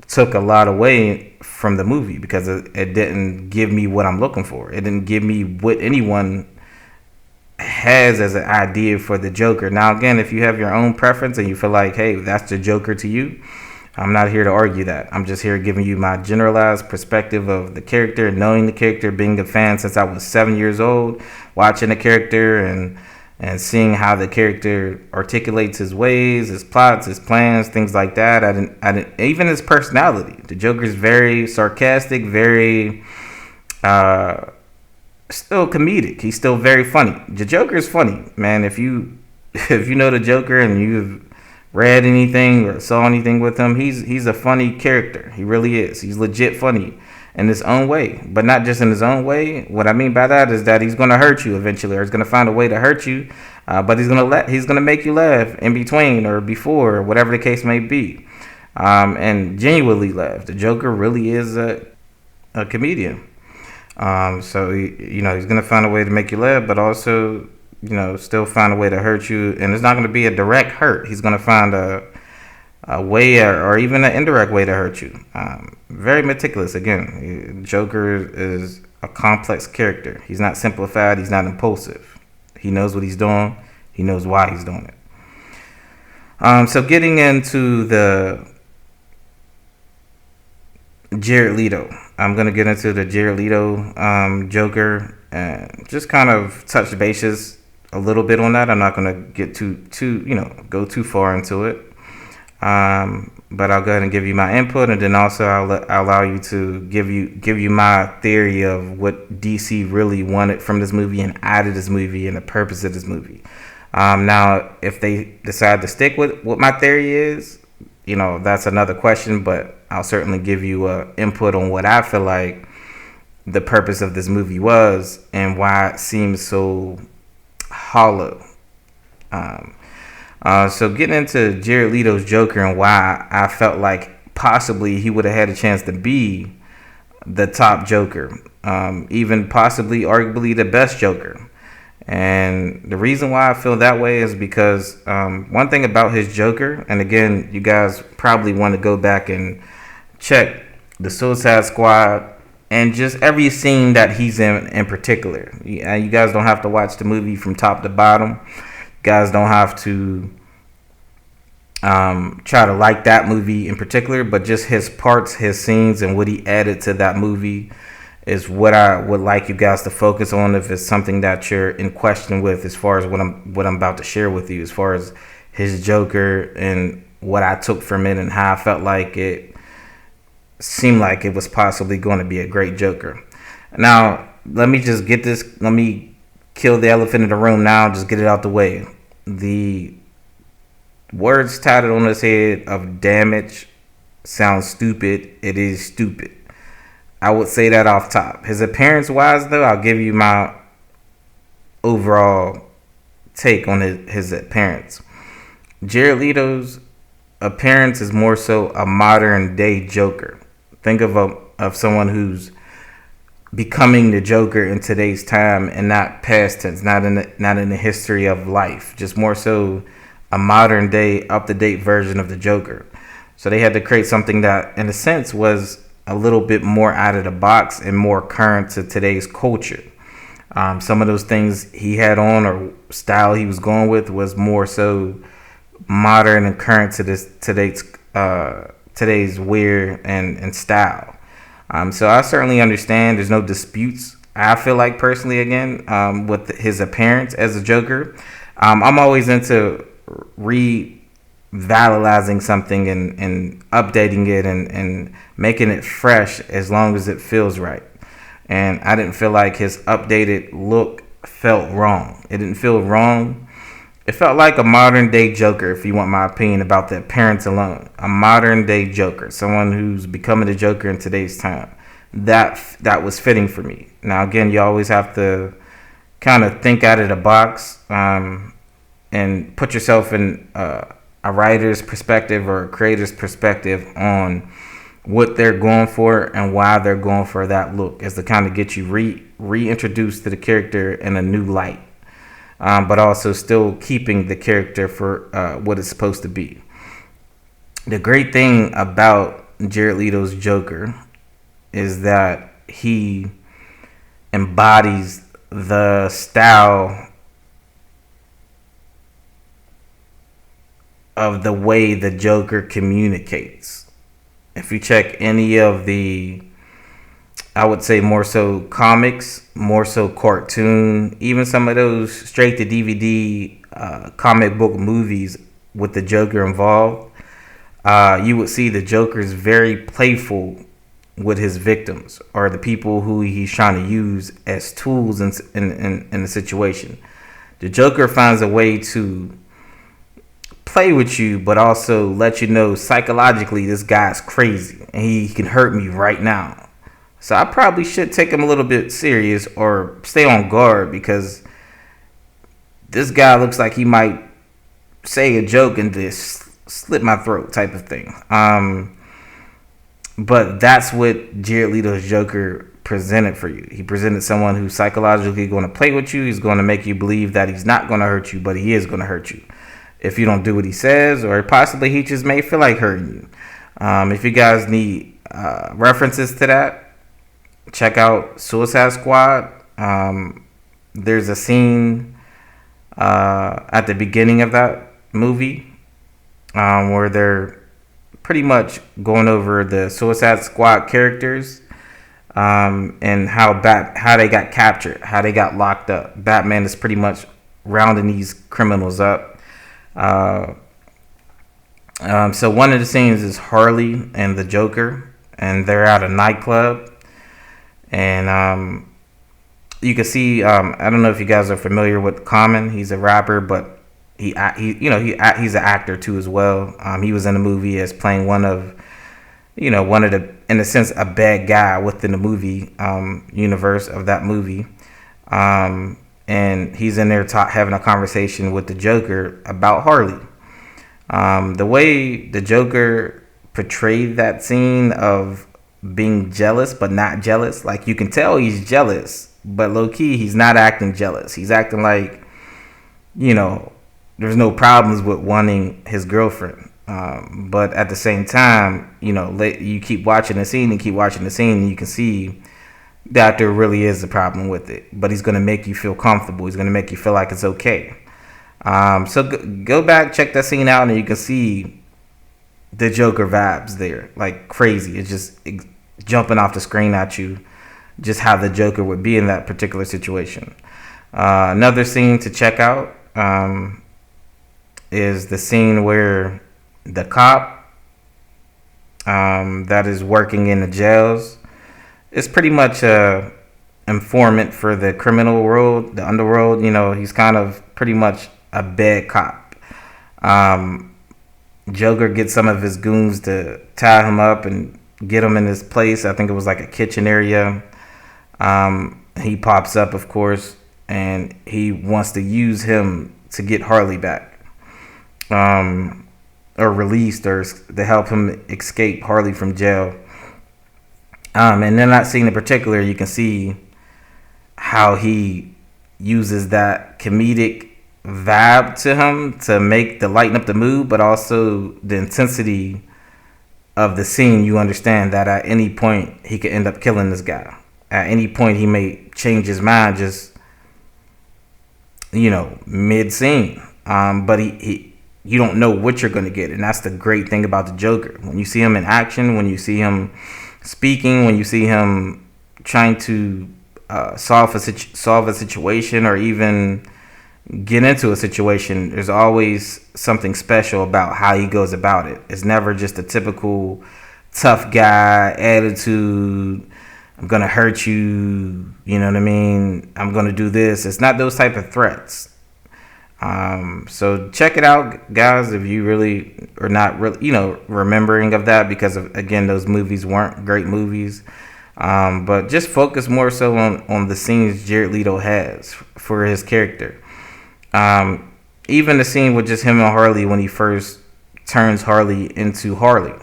took a lot away from the movie because it didn't give me what I'm looking for. It didn't give me what anyone has as an idea for the Joker. Now, again, if you have your own preference and you feel like, hey, that's the Joker to you, I'm not here to argue that. I'm just here giving you my generalized perspective of the character, knowing the character, being a fan since I was 7 years old, watching the character and seeing how the character articulates his ways, his plots, his plans, things like that. I didn't even his personality. The Joker's very sarcastic, very still comedic. He's still very funny. The Joker is funny, man. If you know the Joker and you've read anything or saw anything with him, he's a funny character. He really is. He's legit funny in his own way, but not just in his own way. What I mean by that is that he's going to hurt you eventually, or he's going to find a way to hurt you, but he's going to make you laugh in between or before, or whatever the case may be, and genuinely laugh. The Joker really is a comedian. So he's going to find a way to make you laugh, but also still find a way to hurt you, and it's not going to be a direct hurt. He's going to find a way or even an indirect way to hurt you. Very meticulous. Again, Joker is a complex character. He's not simplified. He's not impulsive. He knows what he's doing. He knows why he's doing it. So getting into the Jared Leto, I'm going to get into the Jared Leto Joker and just kind of touch bases a little bit on that. I'm not going to get go too far into it. But I'll go ahead and give you my input, and then also I'll allow you to give you my theory of what DC really wanted from this movie and out of this movie and the purpose of this movie. Now, if they decide to stick with what my theory is, that's another question, but I'll certainly give you input on what I feel like the purpose of this movie was and why it seems so hollow So getting into Jared Leto's Joker and why I felt like possibly he would have had a chance to be the top Joker, even possibly arguably the best Joker. And the reason why I feel that way is because one thing about his Joker, and again, you guys probably want to go back and check the Suicide Squad and just every scene that he's in particular. You guys don't have to watch the movie from top to bottom. You guys don't have to try to like that movie in particular, but just his parts, his scenes, and what he added to that movie is what I would like you guys to focus on if it's something that you're in question with, as far as what I'm about to share with you, as far as his Joker and what I took from it and how I felt like it seemed like it was possibly going to be a great Joker. Now, let me kill the elephant in the room now, just get it out the way. The words tatted on his head of damage sounds stupid. It is stupid. I would say that off top. His appearance wise, though, I'll give you my overall take on his appearance. Jared Leto's appearance is more so a modern day Joker. Think of someone who's becoming the Joker in today's time and not past tense, not in the history of life. Just more so a modern day, up to date version of the Joker. So they had to create something that, in a sense, was a little bit more out of the box and more current to today's culture. Some of those things he had on or style he was going with was more so modern and current to today's wear and style. So I certainly understand. There's no disputes. I feel like personally, again, with his appearance as a Joker, I'm always into revitalizing something and updating it and making it fresh as long as it feels right. And I didn't feel like his updated look felt wrong. It didn't feel wrong. It felt like a modern day Joker, if you want my opinion about the appearance alone. A modern day Joker, someone who's becoming a Joker in today's time. That was fitting for me. Now again, you always have to kind of think out of the box and put yourself in a writer's perspective or a creator's perspective on what they're going for and why they're going for that look, is to kind of get you reintroduced to the character in a new light, but also still keeping the character for what it's supposed to be. The great thing about Jared Leto's Joker is that he embodies the style of the way the Joker communicates. If you check any of the, I would say more so comics, more so cartoon, even some of those straight to DVD comic book movies with the Joker involved, you would see the Joker's very playful with his victims or the people who he's trying to use as tools in the situation. The Joker finds a way to play with you, but also let you know psychologically this guy's crazy and he can hurt me right now. So I probably should take him a little bit serious or stay on guard, because this guy looks like he might say a joke and just slit my throat type of thing. But that's what Jared Leto's Joker presented for you. He presented someone who's psychologically going to play with you. He's going to make you believe that he's not going to hurt you, but he is going to hurt you if you don't do what he says, or possibly he just may feel like hurting you. If you guys need references to that, check out Suicide Squad. There's a scene at the beginning of that movie where they're pretty much going over the Suicide Squad characters and how they got captured, how they got locked up. Batman is pretty much rounding these criminals up. So one of the scenes is Harley and the Joker, and they're at a nightclub, and you can see, I don't know if you guys are familiar with Common. He's a rapper, but he's an actor too as well. He was in the movie as playing one of the, in a sense, a bad guy within the movie universe of that movie. And and he's in there having a conversation with the Joker about Harley. The way the Joker portrayed that scene of being jealous but not jealous, like you can tell he's jealous, but low key he's not acting jealous. He's acting like, there's no problems with wanting his girlfriend. But at the same time, you keep watching the scene and you can see that there really is a problem with it. But he's going to make you feel comfortable. He's going to make you feel like it's okay. So go back, check that scene out, and you can see the Joker vibes there, like crazy. It's just jumping off the screen at you, just how the Joker would be in that particular situation. Another scene to check out is the scene where the cop that is working in the jails is pretty much a informant for the criminal world, the underworld. He's kind of pretty much a bad cop. Joker gets some of his goons to tie him up and get him in his place. I think it was like a kitchen area. He pops up, of course, and he wants to use him to get Harley back, or released, or to help him escape Harley from jail. And in that scene in particular, you can see how he uses that comedic vibe to him to lighten up the mood, but also the intensity of the scene. You understand that at any point he could end up killing this guy. At any point he may change his mind, just mid scene. But you don't know what you're going to get, and that's the great thing about the Joker. When you see him in action, when you see him speaking, when you see him trying to solve a situation, or even get into a situation, there's always something special about how he goes about it. It's never just a typical tough guy attitude. I'm gonna hurt you, you know what I mean? I'm gonna do this. It's not those type of threats. So check it out, guys, if you really are not really, remembering of that, because again, those movies weren't great movies. But just focus more so on the scenes Jared Leto has for his character. Even the scene with just him and Harley when he first turns Harley into Harley.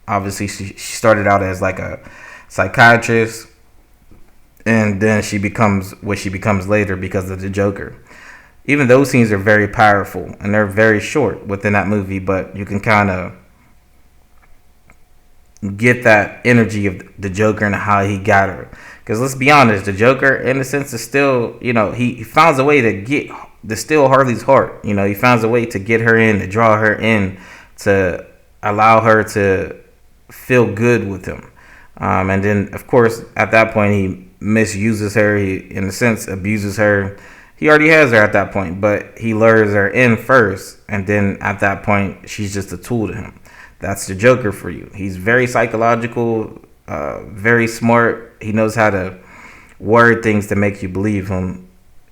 Obviously she started out as like a psychiatrist, and then she becomes what she becomes later because of the Joker. Even those scenes are very powerful, and they're very short within that movie, but you can kind of get that energy of the Joker and how he got her. Because let's be honest, the Joker, in a sense, is still, he finds a way to steal Harley's heart. He finds a way to get her in, to draw her in, to allow her to feel good with him. And then, of course, at that point, he misuses her. He, in a sense, abuses her. He already has her at that point, but he lures her in first. And then at that point, she's just a tool to him. That's the Joker for you. He's very psychological, very smart. He knows how to word things to make you believe him,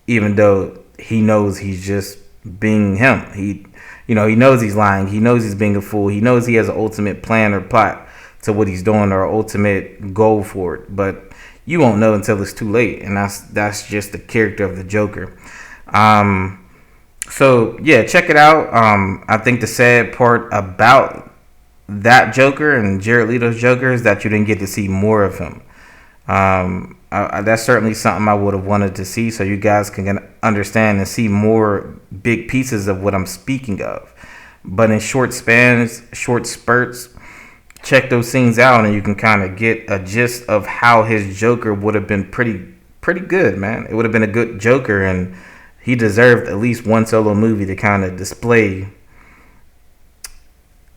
even though he knows he's just being him. He knows he's lying. He knows he's being a fool. He knows he has an ultimate plan or plot to what he's doing, or ultimate goal for it. But you won't know until it's too late, and that's just the character of the Joker. So yeah, check it out. I think the sad part about that Joker and Jared Leto's Joker is that you didn't get to see more of him. That's certainly something I would have wanted to see, so you guys can understand and see more big pieces of what I'm speaking of. But in short spans, short spurts, check those scenes out, and you can kind of get a gist of how his Joker would have been pretty good, man. It would have been a good Joker, and he deserved at least one solo movie to kind of display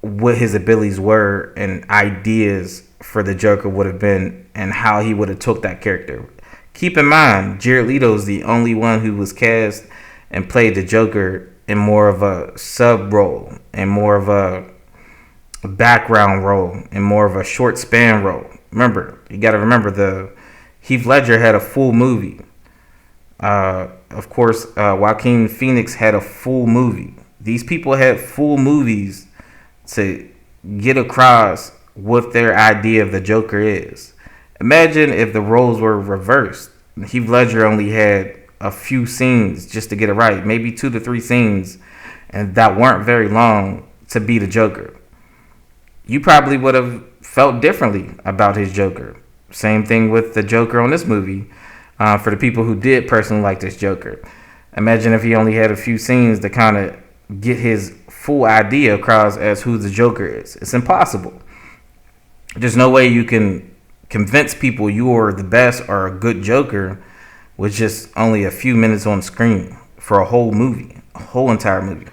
what his abilities were and ideas for the Joker would have been, and how he would have took that character. Keep in mind, Jared Leto is the only one who was cast and played the Joker in more of a sub role, and more of a background role, and more of a short span role. You got to remember, the Heath Ledger had a full movie. Of course, Joaquin Phoenix had a full movie. These people had full movies to get across what their idea of the Joker is. Imagine if the roles were reversed. Heath Ledger only had a few scenes just to get it right, maybe 2 to 3 scenes, and that weren't very long to be the Joker, you probably would have felt differently about his Joker. Same thing with the Joker on this movie. For the people who did personally like this Joker, imagine if he only had a few scenes to kind of get his full idea across as who the Joker is. It's impossible. There's no way you can convince people you are the best or a good Joker with just only a few minutes on screen for a whole movie, a whole entire movie.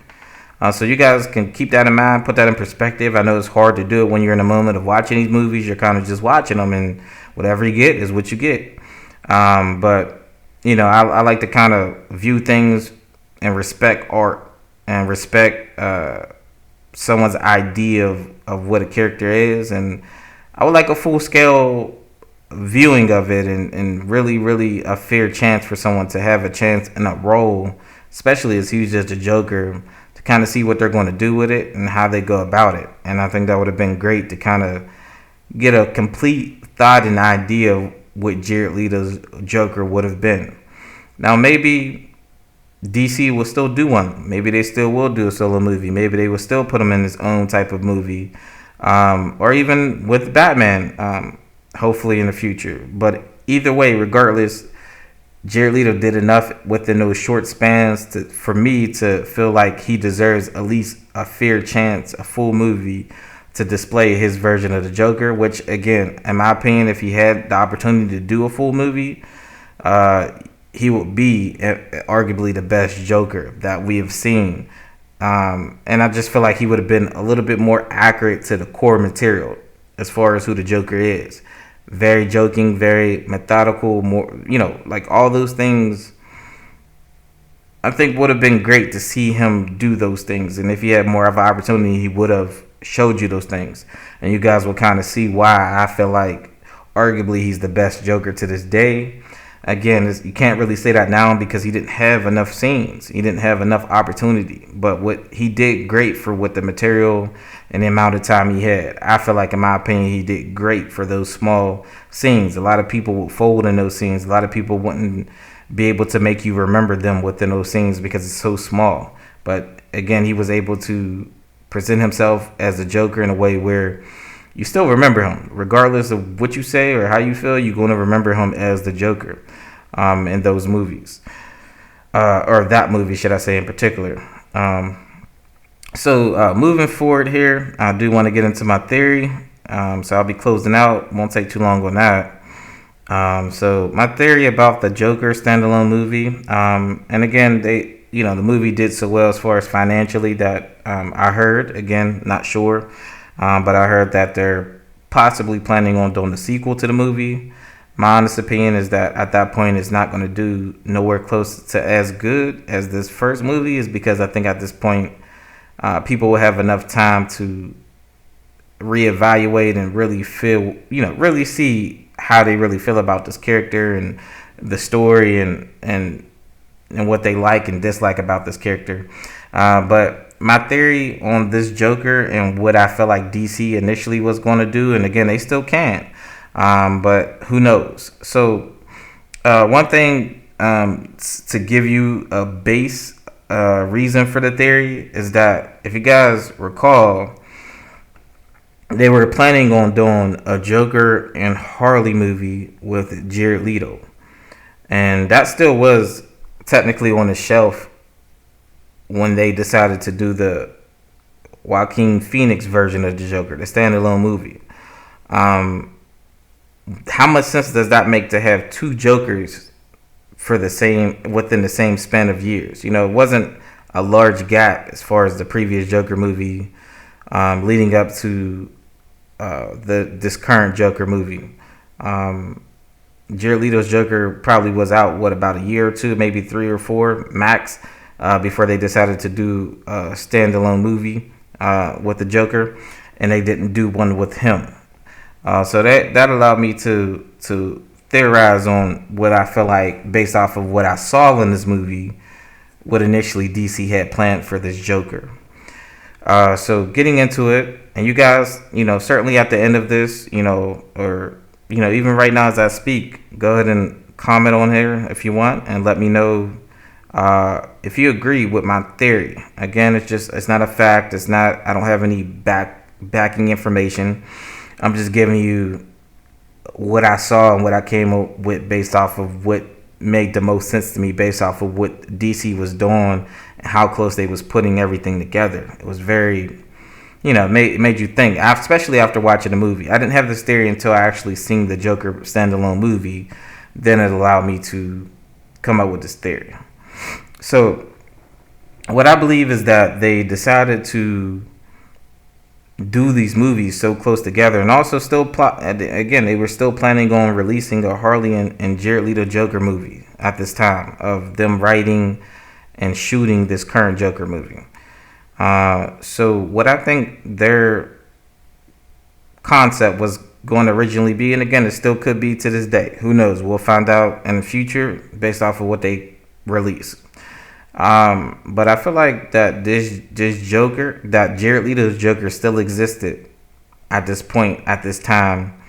So you guys can keep that in mind, put that in perspective. I know it's hard to do it when you're in the moment of watching these movies. You're kind of just watching them, and whatever you get is what you get. But, you know, I like to kind of view things and respect art and respect someone's idea of what a character is. And I would like a full-scale viewing of it and really, really a fair chance for someone to have a chance in a role, especially as huge as the Joker, to kind of see what they're going to do with it and how they go about it. And I think that would have been great to kind of get a complete thought and idea of what Jared Leto's Joker would have been. Now, maybe DC will still do one. Maybe they still will do a solo movie. Maybe they will still put him in his own type of movie. Or even with Batman, hopefully in the future. But either way, regardless, Jared Leto did enough within those short spans for me to feel like he deserves at least a fair chance, a full movie, to display his version of the Joker, which, again, in my opinion, if he had the opportunity to do a full movie, he would be arguably the best Joker that we have seen. And I just feel like he would have been a little bit more accurate to the core material as far as who the Joker is. Very joking, very methodical, more, you know, like all those things. I think would have been great to see him do those things. And if he had more of an opportunity, he would have showed you those things. And you guys will kind of see why I feel like arguably he's the best Joker to this day. Again, you can't really say that now because he didn't have enough scenes. He didn't have enough opportunity. But what he did great for what the material and the amount of time he had. I feel like, in my opinion, he did great for those small scenes. A lot of people would fold in those scenes. A lot of people wouldn't be able to make you remember them within those scenes because it's so small. But again, he was able to present himself as a Joker in a way where you still remember him. Regardless of what you say or how you feel, you're going to remember him as the Joker in those movies. Or that movie, should I say, in particular. So moving forward here, I do want to get into my theory. So I'll be closing out. Won't take too long on that. So my theory about the Joker standalone movie. And again, the movie did so well as far as financially that I heard. Again, not sure. But I heard that they're possibly planning on doing a sequel to the movie. My honest opinion is that at that point it's not going to do nowhere close to as good as this first movie, is because I think at this point people will have enough time to reevaluate and really feel, really see how they really feel about this character and the story and what they like and dislike about this character. But my theory on this Joker and what I felt like DC initially was going to do, and again, they still can, but who knows? So one thing to give you a base reason for the theory is that, if you guys recall, they were planning on doing a Joker and Harley movie with Jared Leto, and that still was technically on the shelf when they decided to do the Joaquin Phoenix version of the Joker, the standalone movie. How much sense does that make to have two Jokers for within the same span of years? It wasn't a large gap as far as the previous Joker movie leading up to this current Joker movie. Jared Leto's Joker probably was out, about a year or two, maybe 3 or 4 max, before they decided to do a standalone movie with the Joker, and they didn't do one with him. So that allowed me to theorize on what I feel like, based off of what I saw in this movie, what initially DC had planned for this Joker. So getting into it, and you guys, certainly at the end of this, or even right now as I speak, go ahead and comment on here if you want and let me know if you agree with my theory. Again, it's not a fact. I don't have any backing information. I'm just giving you what I saw and what I came up with based off of what made the most sense to me, based off of what DC was doing and how close they was putting everything together. It was very, made you think, especially after watching the movie. I didn't have this theory until I actually seen the Joker standalone movie. Then it allowed me to come up with this theory. So what I believe is that they decided to do these movies so close together, and also still plot. Again, they were still planning on releasing a Harley and Jared Leto Joker movie at this time of them writing and shooting this current Joker movie. So what I think their concept was going to originally be, and again, it still could be to this day. Who knows? We'll find out in the future based off of what they release. But I feel like that this Joker, that Jared Leto's Joker, still existed at this point, at this time,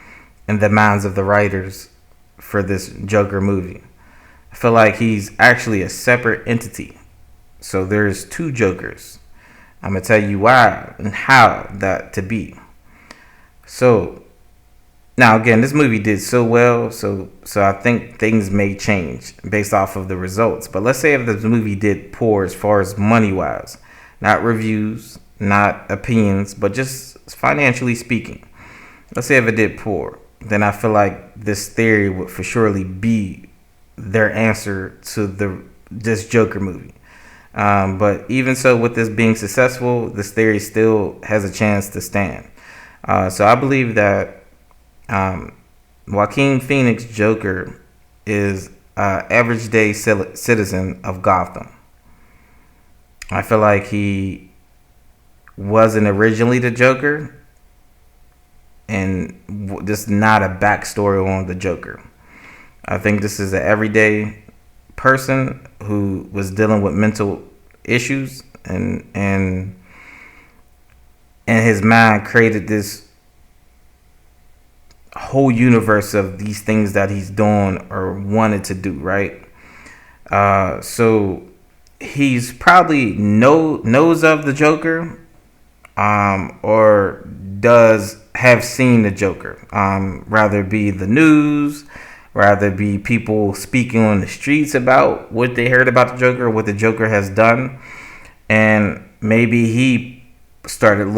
in the minds of the writers for this Joker movie. I feel like he's actually a separate entity. So there's two Jokers. I'm gonna tell you why and how that to be. So now again, this movie did so well, so I think things may change based off of the results. But let's say if this movie did poor as far as money wise, not reviews, not opinions, but just financially speaking. Let's say if it did poor, then I feel like this theory would for surely be their answer to this Joker movie. But even so, with this being successful, this theory still has a chance to stand. So I believe that Joaquin Phoenix Joker is an average day citizen of Gotham. I feel like he wasn't originally the Joker, and just not a backstory on the Joker. I think this is an everyday person who was dealing with mental issues, and his mind created this whole universe of these things that he's doing or wanted to do, right? So he's probably knows of the Joker, or does have seen the Joker, rather be the news, rather be people speaking on the streets about what they heard about the Joker, what the Joker has done. And maybe he started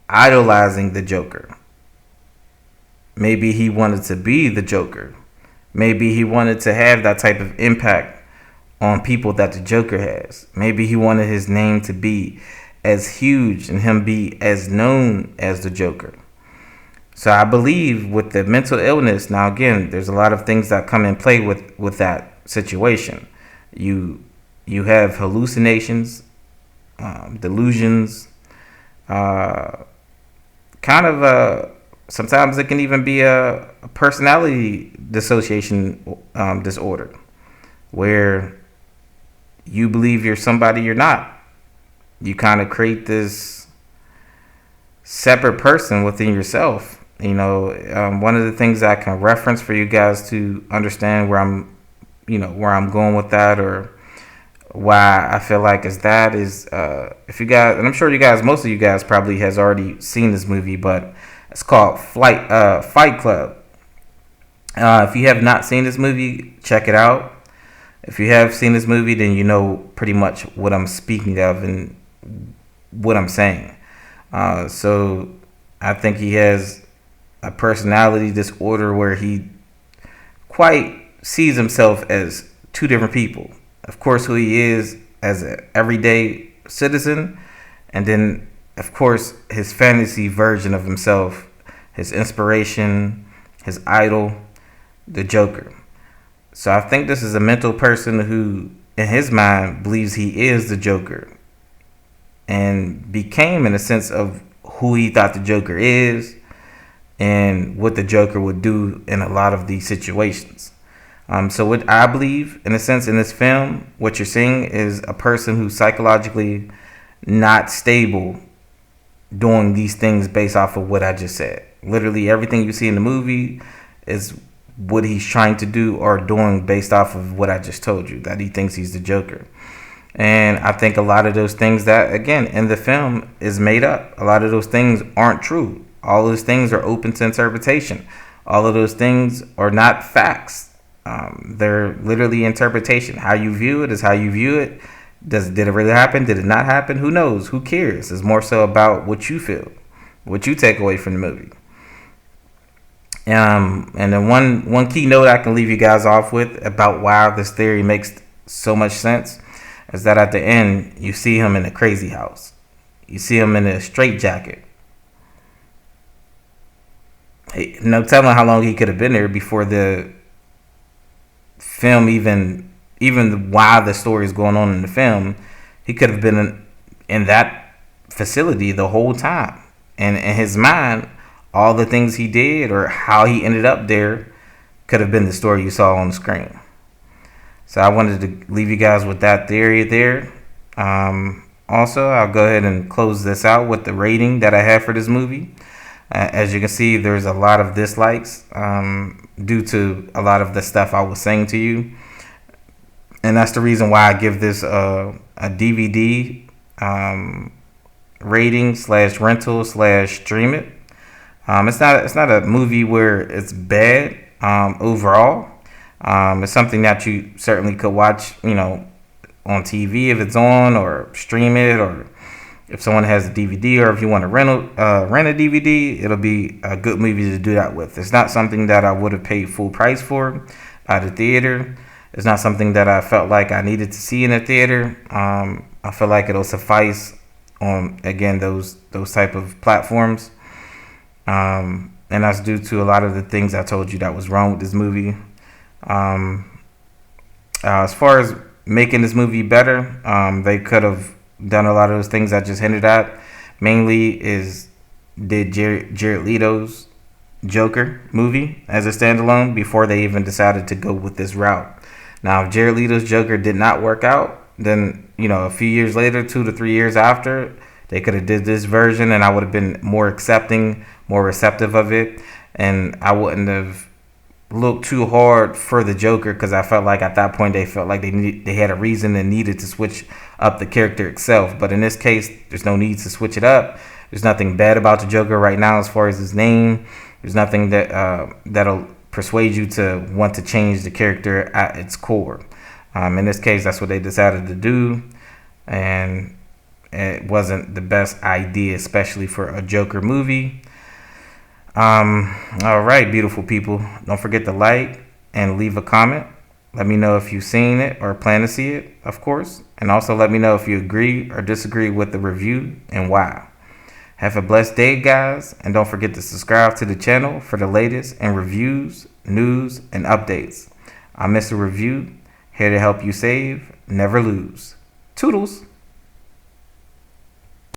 idolizing the Joker. Maybe he wanted to be the Joker. Maybe he wanted to have that type of impact on people that the Joker has. Maybe he wanted his name to be as huge and him be as known as the Joker. So I believe with the mental illness, now again, there's a lot of things that come in play with that situation. You have hallucinations, delusions, sometimes it can even be a personality dissociation disorder, where you believe you're somebody you're not. You kind of create this separate person within yourself. One of the things I can reference for you guys to understand where I'm going with that, or why I feel like is if you guys, and I'm sure most of you guys probably has already seen this movie, but it's called Fight Club. If you have not seen this movie, check it out. If you have seen this movie, then you know pretty much what I'm speaking of and what I'm saying. So I think he has a personality disorder where he quite sees himself as two different people. Of course, who he is as an everyday citizen, and then, of course, his fantasy version of himself, his inspiration, his idol, the Joker. So I think this is a mental person who, in his mind, believes he is the Joker, and became, in a sense, of who he thought the Joker is and what the Joker would do in a lot of these situations. So what I believe, in a sense, in this film, what you're seeing is a person who's psychologically not stable doing these things based off of what I just said. Literally everything you see in the movie is what he's trying to do or doing based off of what I just told you, that he thinks he's the Joker. And I think a lot of those things that, again, in the film is made up. A lot of those things aren't true. All those things are open to interpretation. All of those things are not facts. They're literally interpretation. How you view it is how you view it. Did it really happen? Did it not happen? Who knows? Who cares? It's more so about what you feel, what you take away from the movie. And then one key note I can leave you guys off with about why this theory makes so much sense is that at the end you see him in a crazy house. You see him in a straitjacket. Hey, no telling how long he could have been there before the film even while the story is going on in the film. He could have been in that facility the whole time. And in his mind, all the things he did or how he ended up there could have been the story you saw on the screen. So I wanted to leave you guys with that theory there. Also, I'll go ahead and close this out with the rating that I have for this movie. As you can see, there's a lot of dislikes due to a lot of the stuff I was saying to you. And that's the reason why I give this a DVD rating / rental / stream it. It's not a movie where it's bad overall. It's something that you certainly could watch, on TV if it's on, or stream it, or if someone has a DVD, or if you want to rent a DVD, it'll be a good movie to do that with. It's not something that I would have paid full price for at the theater. It's not something that I felt like I needed to see in a theater. I feel like it'll suffice on, again, those type of platforms. And that's due to a lot of the things I told you that was wrong with this movie. As far as making this movie better, they could have done a lot of those things I just hinted at. Mainly did Jared Leto's Joker movie as a standalone before they even decided to go with this route. Now, if Jared Leto's Joker did not work out, then, a few years later, 2 to 3 years after, they could have did this version and I would have been more accepting, more receptive of it. And I wouldn't have looked too hard for the Joker, because I felt like at that point they felt like they had a reason and needed to switch up the character itself. But in this case, there's no need to switch it up. There's nothing bad about the Joker right now as far as his name. There's nothing that'll persuade you to want to change the character at its core. In this case, that's what they decided to do, and it wasn't the best idea, especially for a Joker movie. All right, beautiful people. Don't forget to like and leave a comment. Let me know if you've seen it or plan to see it, of course. And also let me know if you agree or disagree with the review and why. Have a blessed day, guys. And don't forget to subscribe to the channel for the latest in reviews, news, and updates. I'm Mr. Review, here to help you save, never lose. Toodles.